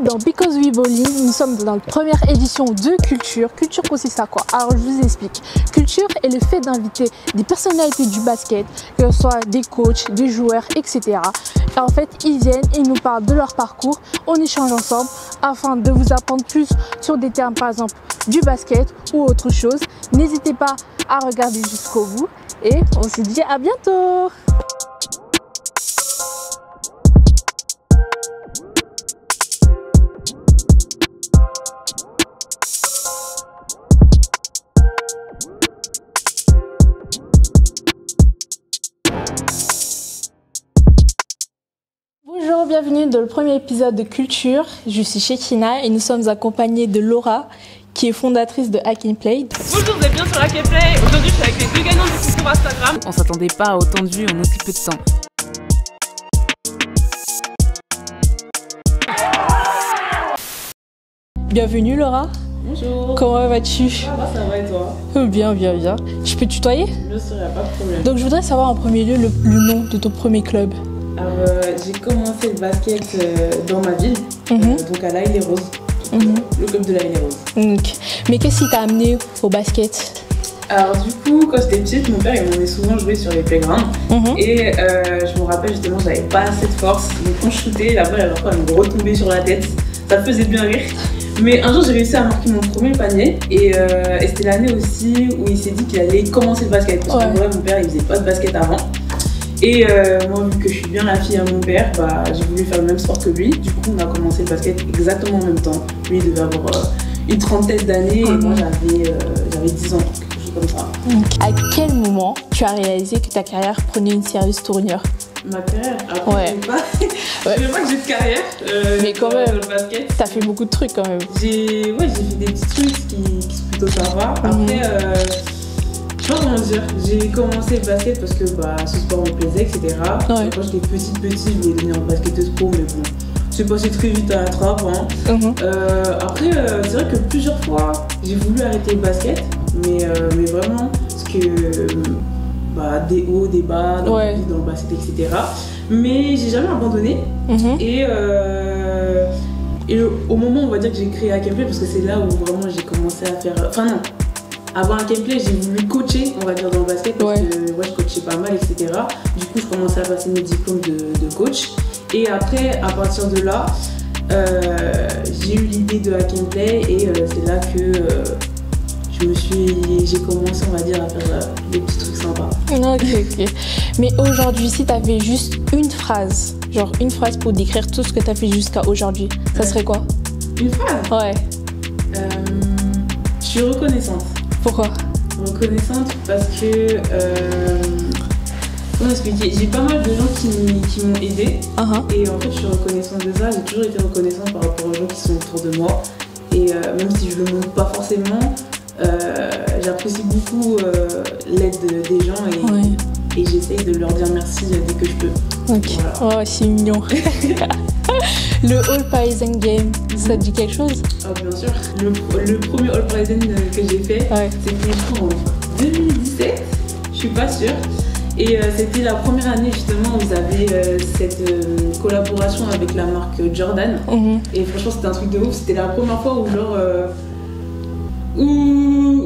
dans Because We Bowling. Nous sommes dans la première édition de Culture. Culture consiste à quoi? Alors je vous explique. Culture est le fait d'inviter des personnalités du basket, que ce soit des coachs, des joueurs, etc. Et en fait, ils viennent, ils nous parlent de leur parcours, on échange ensemble afin de vous apprendre plus sur des termes, par exemple, du basket ou autre chose. N'hésitez pas à regarder jusqu'au bout et on se dit à bientôt. Bonjour, bienvenue dans le premier épisode de Culture. Je suis Shekina et nous sommes accompagnés de Laura, qui est fondatrice de Hack and Play. Bonjour, vous êtes bien sur Hack and Play. Aujourd'hui, je suis avec les deux gagnants du concours Instagram. On s'attendait pas à autant de vues en aussi peu de temps. Bienvenue Laura. Bonjour. Comment vas-tu? Ça va et toi? Bien. Je peux te tutoyer? Bien sûr, y a pas de problème. Donc je voudrais savoir en premier lieu le nom de ton premier club. Alors, j'ai commencé le basket dans ma ville, donc à La Haye-les-Roses, le club de La Haye-les-Roses. Okay. Mais qu'est-ce qui t'a amené au basket? Alors du coup, quand j'étais petite, mon père il m'emmenait souvent jouer sur les playgrounds. Et je me rappelle justement, j'avais pas assez de force. Donc quand je shootais, la balle elle va me retomber sur la tête. Ça me faisait bien rire. Mais un jour j'ai réussi à marquer mon premier panier. Et c'était l'année aussi où il s'est dit qu'il allait commencer le basket. Parce qu'en vrai, mon père il faisait pas de basket avant. Et moi, vu que je suis bien la fille à mon père, j'ai voulu faire le même sport que lui. Du coup, on a commencé le basket exactement en même temps. Lui, il devait avoir une trentaine d'années et moi, j'avais 10 ans, quelque chose comme ça. À quel moment tu as réalisé que ta carrière prenait une sérieuse tournure? Ma carrière? Après, je ne sais pas que j'ai de carrière. Mais quand même, dans le basket. T'as fait beaucoup de trucs quand même. J'ai fait des petits trucs qui sont plutôt sympas. Après, je sais pas comment dire, j'ai commencé le basket parce que ce sport me plaisait, etc. Quand j'étais petite, je voulais devenir basketteuse pro, mais bon, c'est passé très vite à la trappe. Après, c'est vrai que plusieurs fois, j'ai voulu arrêter le basket, mais vraiment, parce que des hauts, des bas, dans le basket, etc. Mais j'ai jamais abandonné. Et au moment, on va dire que j'ai créé Hack and Play, parce que c'est là où vraiment j'ai commencé à faire. Enfin, non. Avant Hack and Play, j'ai voulu coacher, on va dire, dans le basket, parce que je coachais pas mal, etc. Du coup, je commençais à passer mes diplômes de coach. Et après, à partir de là, j'ai eu l'idée de Hack and Play et c'est là que j'ai commencé, on va dire, à faire des petits trucs sympas. Ok. Mais aujourd'hui, si tu avais juste une phrase pour décrire tout ce que tu as fait jusqu'à aujourd'hui, ça serait quoi? Une phrase? Ouais. Je suis reconnaissante. Pourquoi? Reconnaissante parce que, comment expliquer, j'ai pas mal de gens qui m'ont aidée et en fait je suis reconnaissante de ça, j'ai toujours été reconnaissante par rapport aux gens qui sont autour de moi et même si je le montre pas forcément, j'apprécie beaucoup l'aide des gens et j'essaye de leur dire merci dès que je peux. Ok, voilà. Oh c'est mignon. Le All Parisian Game, ça te dit quelque chose? Bien sûr. Le premier All Parisian que j'ai fait, c'était en 2017, je suis pas sûre. Et c'était la première année justement où ils avaient cette collaboration avec la marque Jordan. Et franchement c'était un truc de ouf, c'était la première fois où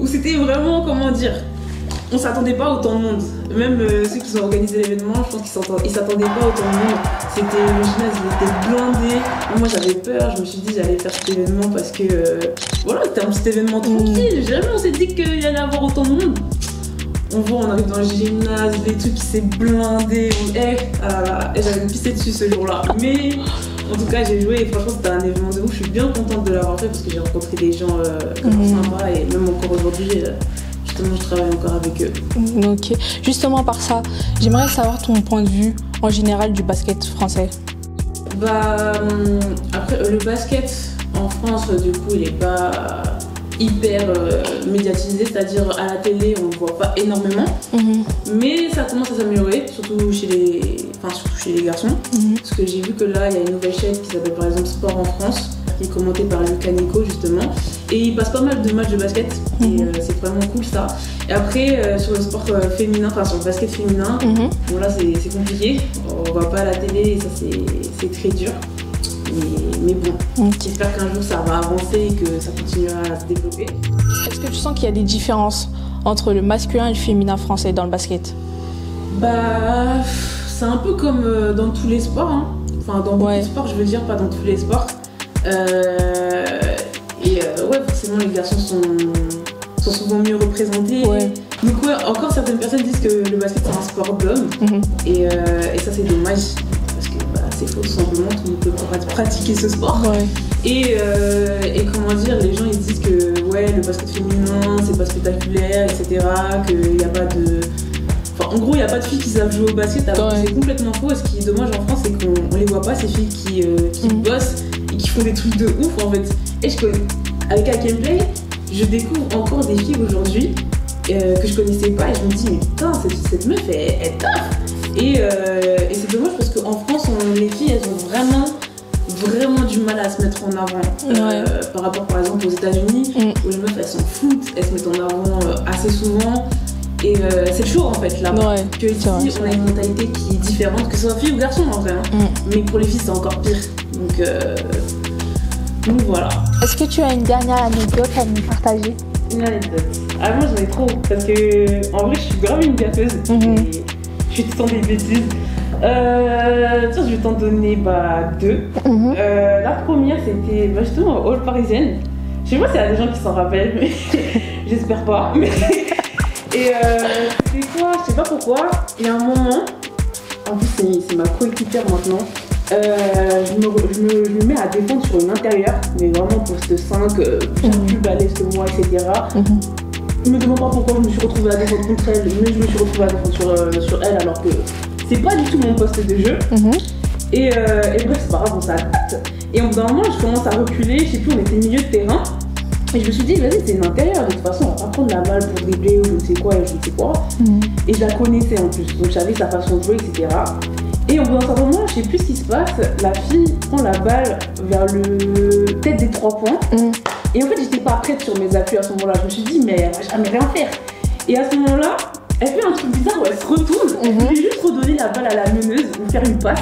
où c'était vraiment, comment dire, on s'attendait pas à autant de monde. Même ceux qui ont organisé l'événement, je pense qu'ils s'attendaient pas à autant de monde. C'était le gymnase, il était blindé. Moi j'avais peur, je me suis dit j'allais faire cet événement parce que c'était un petit événement tranquille. Jamais on s'est dit qu'il y allait avoir autant de monde. On arrive dans le gymnase, les trucs qui s'est blindé. Et j'avais pissé dessus ce jour-là. Mais en tout cas j'ai joué et franchement c'était un événement de ouf. Je suis bien contente de l'avoir fait parce que j'ai rencontré des gens vraiment sympas et même encore aujourd'hui. Justement, je travaille encore avec eux. Ok. Justement, par ça, j'aimerais savoir ton point de vue en général du basket français. Après, le basket en France, du coup, il n'est pas hyper médiatisé, c'est-à-dire à la télé, on ne le voit pas énormément. Mais ça commence à s'améliorer, surtout chez les garçons. Parce que j'ai vu que là, il y a une nouvelle chaîne qui s'appelle par exemple Sport en France, qui est commentée par Lucas Nico justement. Et il passe pas mal de matchs de basket et c'est vraiment cool ça. Et après sur le sport féminin, enfin sur le basket féminin, bon là c'est compliqué, on va pas à la télé et ça c'est très dur. Mais bon, Ok. j'espère qu'un jour ça va avancer et que ça continuera à se développer. Est-ce que tu sens qu'il y a des différences entre le masculin et le féminin français dans le basket? Bah, c'est un peu comme dans tous les sports, hein. Enfin dans beaucoup de sports, je veux dire, pas dans tous les sports. Ouais, forcément les garçons sont souvent mieux représentés. Ouais. Donc ouais, encore certaines personnes disent que le basket c'est un sport d'homme. Et ça c'est dommage, parce que bah, c'est faux tout simplement, tout le monde peut pas pratiquer ce sport. Ouais. Et comment dire, les gens ils disent que ouais, le basket féminin c'est pas spectaculaire, etc. Qu'il n'y a pas de... Enfin, en gros, il n'y a pas de filles qui savent jouer au basket, alors que c'est complètement faux. Et ce qui est dommage en France, c'est qu'on les voit pas, ces filles qui bossent et qui font des trucs de ouf en fait. Et avec Hack & Play, je découvre encore des filles aujourd'hui que je connaissais pas et je me dis, mais putain, cette meuf, elle taffe. Et c'est dommage parce qu'en France, les filles, elles ont vraiment du mal à se mettre en avant par rapport par exemple aux États-Unis où les meufs elles s'en foutent, elles se mettent en avant assez souvent. Et c'est chaud en fait là que ici on a une mentalité qui est différente, que ce soit fille ou garçon en vrai, hein. Mais pour les filles c'est encore pire, donc voilà. Est-ce que tu as une dernière anecdote à nous partager? Une anecdote, moi j'en ai trop parce que en vrai je suis grave une gâteuse et je suis tout le temps des bêtises. Tiens, je vais t'en donner deux. La première c'était justement au Hall parisienne. Je sais pas s'il y a des gens qui s'en rappellent, mais j'espère pas. Et c'était quoi? Je sais pas pourquoi. Il y a un moment, en plus c'est ma coéquipière maintenant, je me mets à défendre sur une intérieure, mais vraiment poste 5, plus balèze que moi, etc. Je me demande pas pourquoi je me suis retrouvée à défendre contre elle, mais je me suis retrouvée à défendre sur elle alors que c'est pas du tout mon poste de jeu. Et bref, c'est pas grave, on s'adapte. Et au bout d'un moment, je commence à reculer, je sais plus, on était milieu de terrain. Et je me suis dit, vas-y, c'est une intérieure, de toute façon, on va pas prendre la balle pour dribbler ou je ne sais quoi et je ne sais quoi. Et je la connaissais en plus, donc je savais sa façon de jouer, etc. Et au bout d'un certain moment, je sais plus ce qui se passe, la fille prend la balle vers le tête des 3 points. Et en fait, j'étais pas prête sur mes appuis à ce moment-là. Je me suis dit, mais elle va jamais rien faire. Et à ce moment-là, elle fait un truc bizarre où elle se retourne, elle voulait juste redonner la balle à la meneuse ou faire une passe.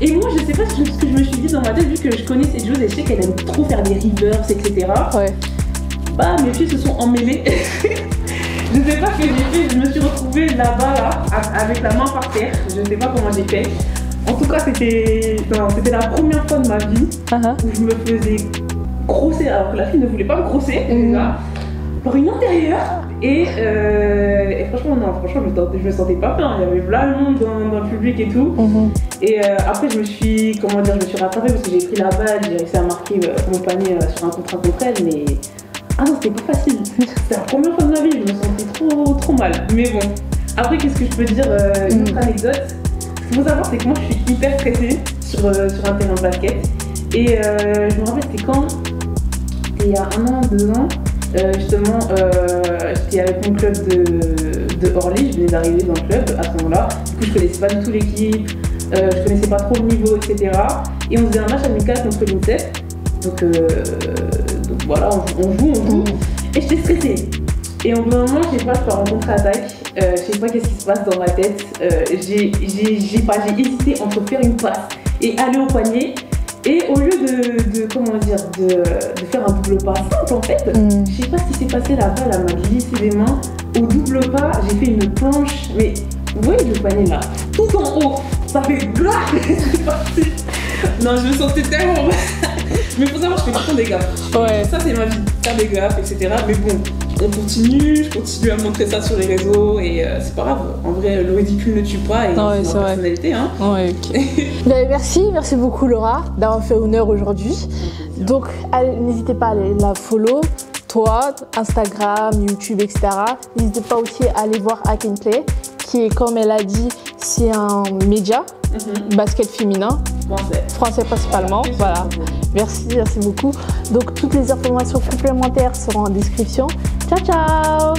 Et moi, je sais pas ce que je me suis dit dans ma tête, vu que je connais cette joueuse et je sais qu'elle aime trop faire des reverse, etc. Bah, mes pieds se sont emmêlés. Je sais pas ce que j'ai fait, je me suis retrouvée là-bas, là, avec la main par terre. Je sais pas comment j'ai fait. En tout cas, c'était la première fois de ma vie où je me faisais grosser, alors que la fille ne voulait pas me grosser, déjà, par une antérieure. Et franchement, je me sentais pas bien. Il y avait plein de monde dans le public et tout. Et après, je me suis rattrapée parce que j'ai pris la balle, j'ai réussi à marquer mon panier sur un contre elle, mais non, c'était pas facile. C'était la première fois de ma vie, je me sentais trop mal. Mais bon, après, qu'est-ce que je peux dire? Une autre anecdote. Ce qu'il faut savoir, c'est que moi, je suis hyper stressée sur un terrain de basket. Et je me rappelle, c'était quand? C'était il y a 1 an, 2 ans. Justement, j'étais avec mon club de Orly, je venais d'arriver dans le club à ce moment-là. Du coup, je connaissais pas du tout l'équipe, je connaissais pas trop le niveau, etc. Et on faisait un match amical contre l'INSEP. Donc voilà, on joue. Et j'étais stressée. Et au bout d'un moment, je sais pas, je pars en contre-attaque. Je sais pas qu'est-ce qui se passe dans ma tête. J'ai hésité entre faire une passe et aller au panier. Et au lieu de faire un double pas simple en fait, je sais pas ce qui s'est passé, la balle elle m'a glissé des mains. Au double pas, j'ai fait une planche, mais vous voyez le panier là, tout en haut, ça fait blac, c'est parti. Non, je me sentais tellement mal. Mais faut savoir, je fais tout le temps des gaffes. Ça c'est ma vie, faire des gaffes, etc. Mais bon, je continue à montrer ça sur les réseaux et c'est pas grave. En vrai, le ridicule ne tue pas et c'est ma personnalité. Hein. Merci beaucoup Laura d'avoir fait honneur aujourd'hui. Donc n'hésitez pas à aller la follow, toi, Instagram, YouTube, etc. N'hésitez pas aussi à aller voir Hack & Play, qui est, comme elle a dit, c'est un média basket féminin. Français principalement, voilà. Merci beaucoup. Donc toutes les informations complémentaires seront en description. Ciao, ciao!